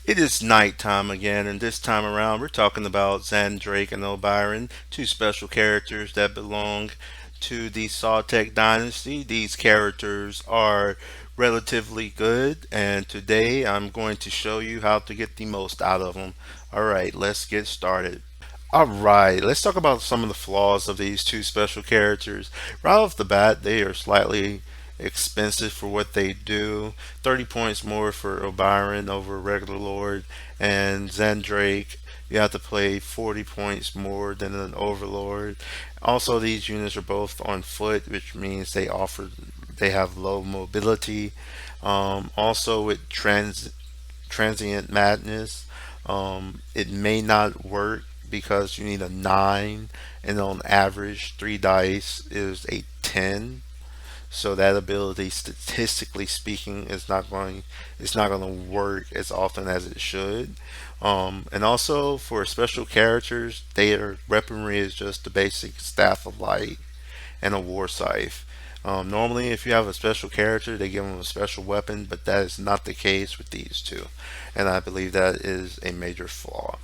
It is nighttime again, and this time around we're talking about Zahndrekh and Obyron, two special characters that belong to the Zahndrekh dynasty. These characters are relatively good, and today I'm going to show you how to get the most out of them. Alright, let's get started. All right, let's talk about some of the flaws of these two special characters. Right off the bat, they are slightly expensive for what they do. 30 points more for Obyron over regular Lord, and Zahndrekh, you have to play 40 points more than an Overlord. Also, these units are both on foot, which means they have low mobility. Also, with transient madness. It may not work because you need a 9, and on average, 3 dice is a 10. So that ability, statistically speaking, it's not going to work as often as it should. And also for special characters, their weaponry is just the basic staff of light and a war scythe. Normally, if you have a special character, they give them a special weapon, but that is not the case with these two, and I believe that is a major flaw.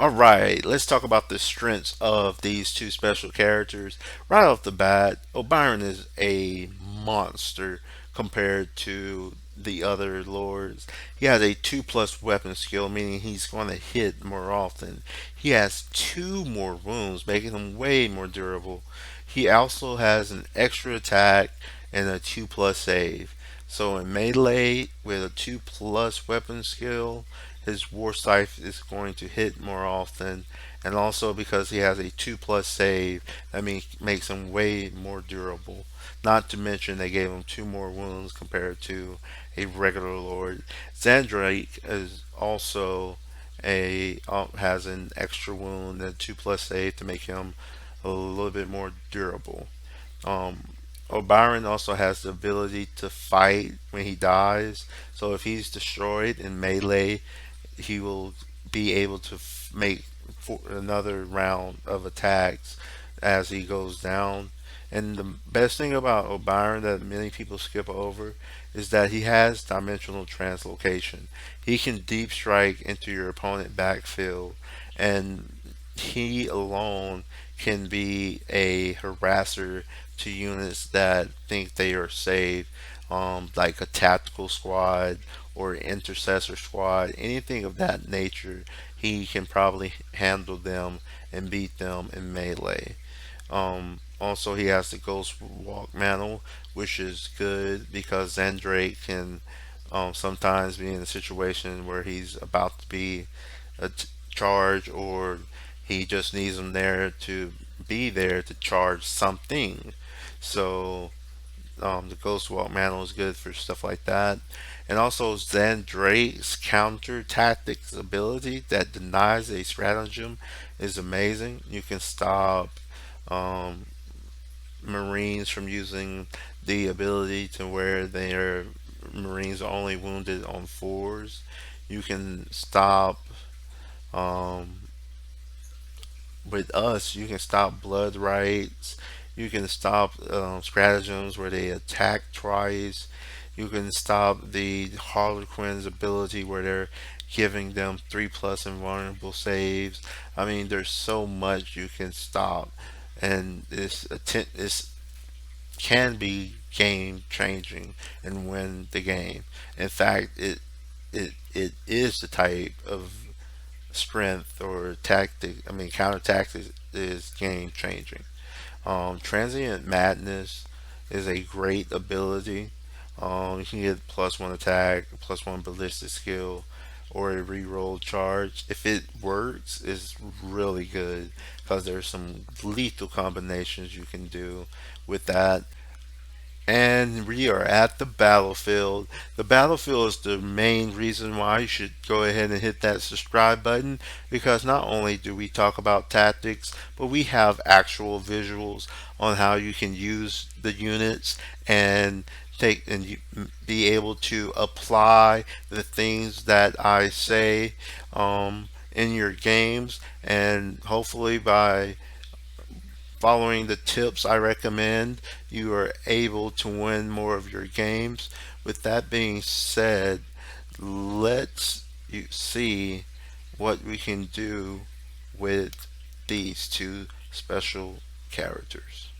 All right, let's talk about the strengths of these two special characters. Right off the bat, Obyron is a monster compared to the other lords. He has a 2 plus weapon skill, meaning he's going to hit more often. He has 2 more wounds, making him way more durable. He also has an extra attack and a 2 plus save. So in melee with a 2 plus weapon skill, his war scythe is going to hit more often, and also because he has a 2 plus save, that makes him way more durable. Not to mention they gave him 2 more wounds compared to a regular lord. Zahndrekh is also a has an extra wound and 2 plus save to make him a little bit more durable. Um, Obyron also has the ability to fight when he dies. So if he's destroyed in melee, he will be able to make another round of attacks as he goes down. And the best thing about Obyron that many people skip over is that he has dimensional translocation. He can deep strike into your opponent backfield, and he alone can be a harasser to units that think they are safe, like a tactical squad or intercessor squad, anything of that nature. He can probably handle them and beat them in melee. Also, he has the Ghost Walk mantle, which is good because Zahndrekh can sometimes be in a situation where he's about to be a charge, or he just needs them there to be there to charge something. So the Ghost Walk mantle is good for stuff like that. And also Zahndrekh's counter tactics ability that denies a stratagem is amazing. You can stop um, Marines from using the ability to where their Marines are only wounded on fours. You can stop um, with us. You can stop blood rights. You can stop stratagems where they attack twice. You can stop the Harlequin's ability where they're giving them 3 plus invulnerable saves. I mean, there's so much you can stop, and this can be game changing and win the game. In fact, it is the type of strength or tactic. I mean, counter tactics is game changing. Transient Madness is a great ability. You can get +1 attack, +1 ballistic skill, or a reroll charge. If it works, it's really good because there's some lethal combinations you can do with that. And we are at the battlefield. The battlefield is the main reason why you should go ahead and hit that subscribe button, because not only do we talk about tactics, but we have actual visuals on how you can use the units and be able to apply the things that I say in your games, and hopefully by following the tips I recommend, you are able to win more of your games. With that being said, let's you see what we can do with these two special characters.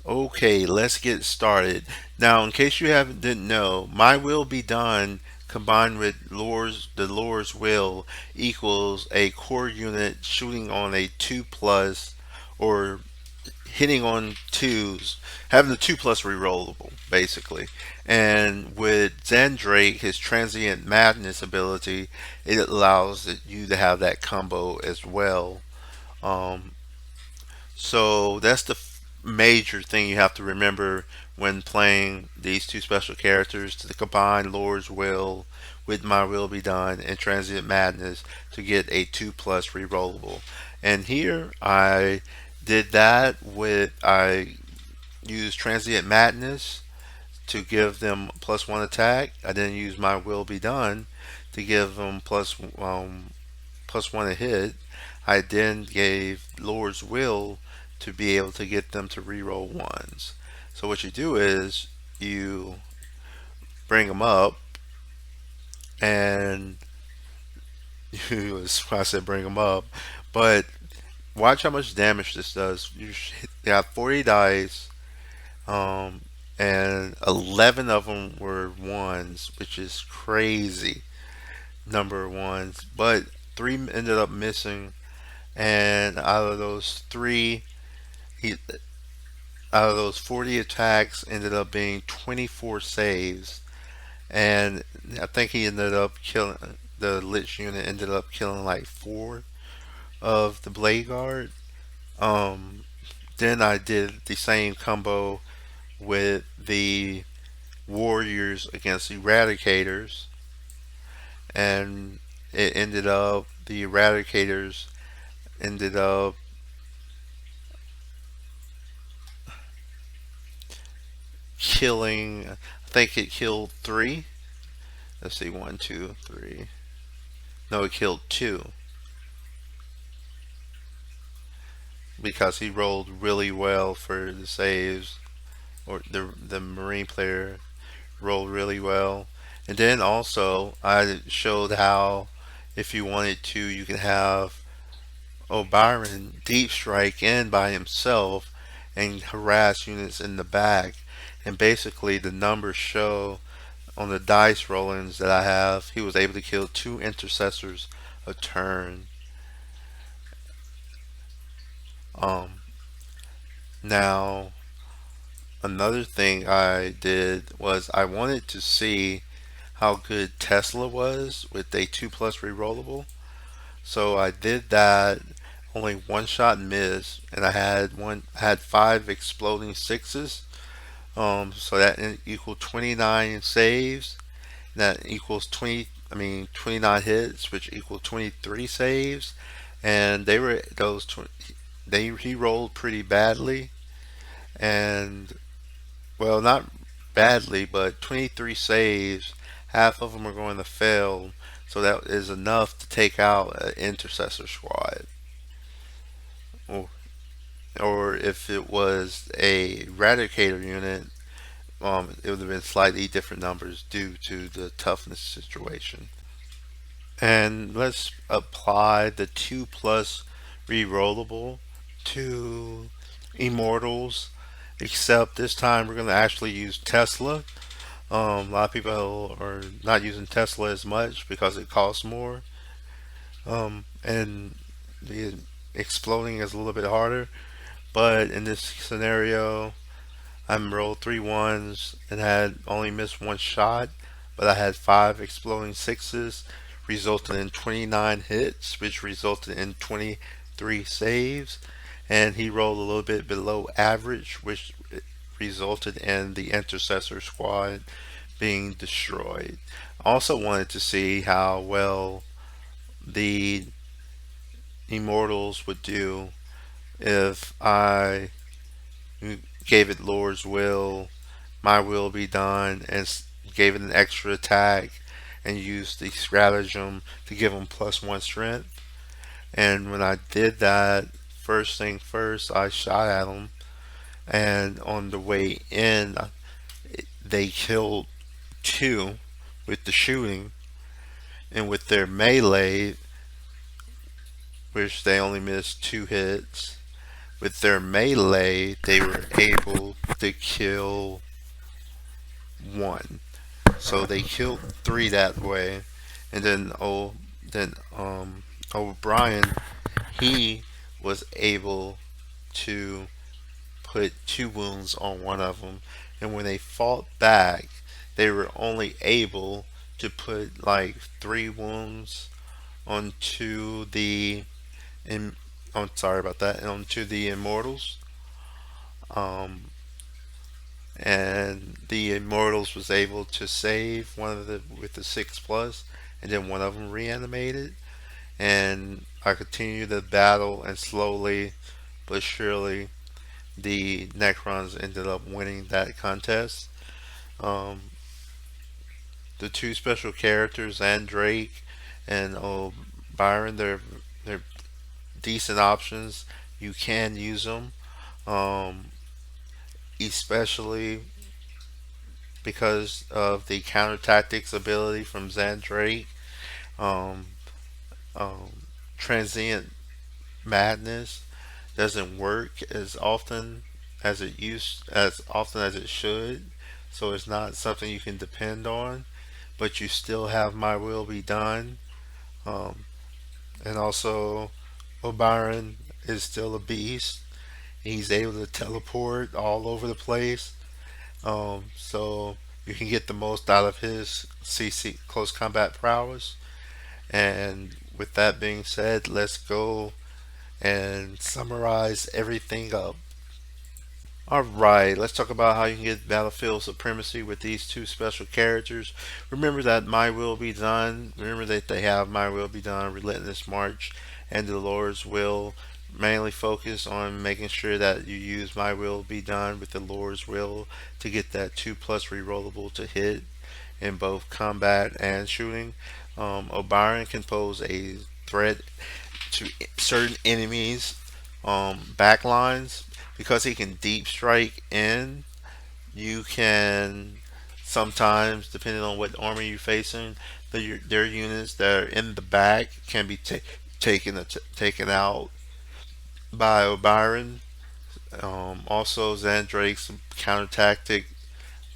Okay, let's get started. Now, in case you haven't didn't know, my will be done combined with Lore's will equals a core unit shooting on a 2 plus or hitting on twos, having the 2 plus rerollable, basically. And with Zahndrekh, his transient madness ability, it allows you to have that combo as well. Um, so that's the major thing you have to remember when playing these two special characters, to combine Lore's Will with My Will Be Done and Transient Madness to get a 2 plus rerollable. And here I did that with, I used Transient Madness to give them +1 attack. I then used My Will Be Done to give them +1 a hit. I then gave Lord's Will to be able to get them to reroll ones. So what you do is you bring them up, and I said bring them up, but watch how much damage this does. They have 40 dice, um, and 11 of them were ones, which is crazy number of ones. But 3 ended up missing, and out of those 3, he out of those 40 attacks ended up being 24 saves, and I think he ended up killing, the Lich unit ended up killing like 4 of the Blade Guard. Um, then I did the same combo with the Warriors against Eradicators, and it ended up, the Eradicators ended up killing, I think it killed 3. Let's see, 1, 2, 3. No, it killed 2 because he rolled really well for the saves, or the Marine player rolled really well. And then also I showed how if you wanted to, you can have Obyron deep strike in by himself and harass units in the back. And basically the numbers show on the dice rollings that I have, he was able to kill 2 intercessors a turn. Um, Now, another thing I did was I wanted to see how good Tesla was with a 2 plus rerollable. So I did that, only one shot miss, and I had 5 exploding sixes. So that equaled 29 saves. That equals 29 hits, which equal 23 saves. And they were those he rolled pretty badly, and well, not badly, but 23 saves, half of them are going to fail, so that is enough to take out an intercessor squad. Or, or if it was a Radicator unit, it would have been slightly different numbers due to the toughness situation. And let's apply the 2 plus rerollable to Immortals, except this time we're going to actually use Tesla. A lot of people are not using Tesla as much because it costs more, and the exploding is a little bit harder. But in this scenario, I rolled 3 ones and had only missed 1 shot, but I had 5 exploding sixes, resulting in 29 hits, which resulted in 23 saves. And he rolled a little bit below average, which resulted in the intercessor squad being destroyed. I also wanted to see how well the Immortals would do if I gave it Lord's Will, My Will Be Done, and gave it an extra attack and used the stratagem to give them +1 strength. And when I did that, first thing first, I shot at them, and on the way in, they killed 2 with the shooting, And with their melee, which they only missed 2 hits, with their melee, they were able to kill 1. So they killed 3 that way. And then O'Brien, he was able to put 2 wounds on one of them. And when they fought back, they were only able to put like 3 wounds onto the in I'm sorry about that, onto the Immortals. Um, and the Immortals was able to save one of the with the 6+, and then one of them reanimated. And I continued the battle, and slowly but surely, the Necrons ended up winning that contest. Um, the 2 special characters, Zahndrekh and Byron, they're decent options. You can use them, um, especially because of the counter tactics ability from Zahndrekh. Um, um, Transient Madness doesn't work as often as it should, so it's not something you can depend on. But you still have My Will Be Done, um, and also Obyron is still a beast. He's able to teleport all over the place, so you can get the most out of his CC close combat prowess. And with that being said, let's go and summarize everything up. Alright, let's talk about how you can get battlefield supremacy with these 2 special characters. Remember that My Will Be Done. Remember that they have My Will Be Done, Relentless March, and the Lord's Will. Mainly focus on making sure that you use My Will Be Done with the Lord's Will to get that 2+ rerollable to hit in both combat and shooting. Obyron can pose a threat to certain enemies' backlines because he can deep strike in. You can sometimes, depending on what army you're facing, their units that are in the back can be taken out by Obyron. Also, Zahndrekh's counter tactic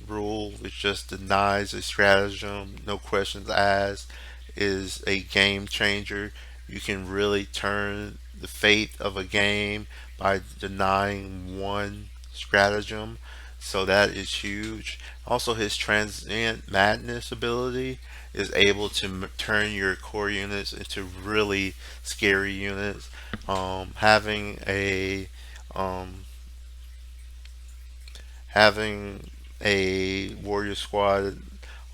rule, which just denies a stratagem, no questions asked, is a game changer. You can really turn the fate of a game by denying one stratagem, so that is huge. Also, his transient madness ability is able to turn your core units into really scary units. Having a um, having a warrior squad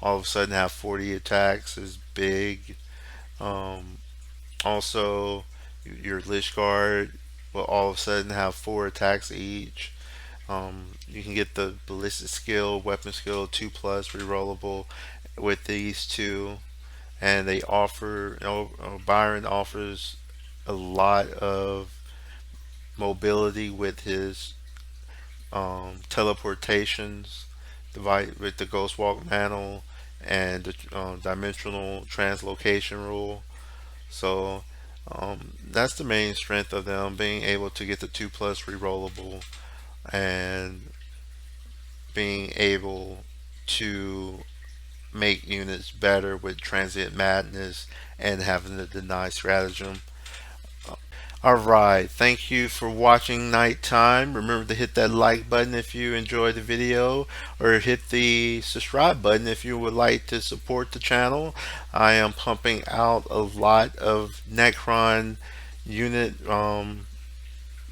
all of a sudden have 40 attacks is big. Um, Also, your Lich Guard will all of a sudden have 4 attacks each. You can get the ballistic skill, weapon skill, 2+ rerollable with these 2, and they offer. Byron offers a lot of mobility with his teleportations, with the Ghost Walk mantle and the dimensional translocation rule. So that's the main strength of them, being able to get the 2+ rerollable and being able to make units better with transient madness and having the deny stratagem. Alright, thank you for watching Nighttime. Remember to hit that like button if you enjoyed the video, or hit the subscribe button if you would like to support the channel. I am pumping out a lot of Necron unit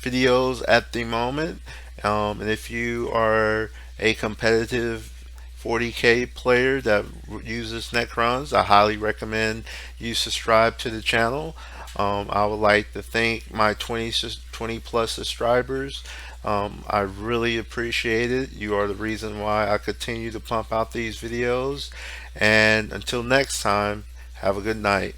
videos at the moment. And if you are a competitive 40K player that uses Necrons, I highly recommend you subscribe to the channel. I would like to thank my 20+ subscribers. I really appreciate it. You are the reason why I continue to pump out these videos. And until next time, have a good night.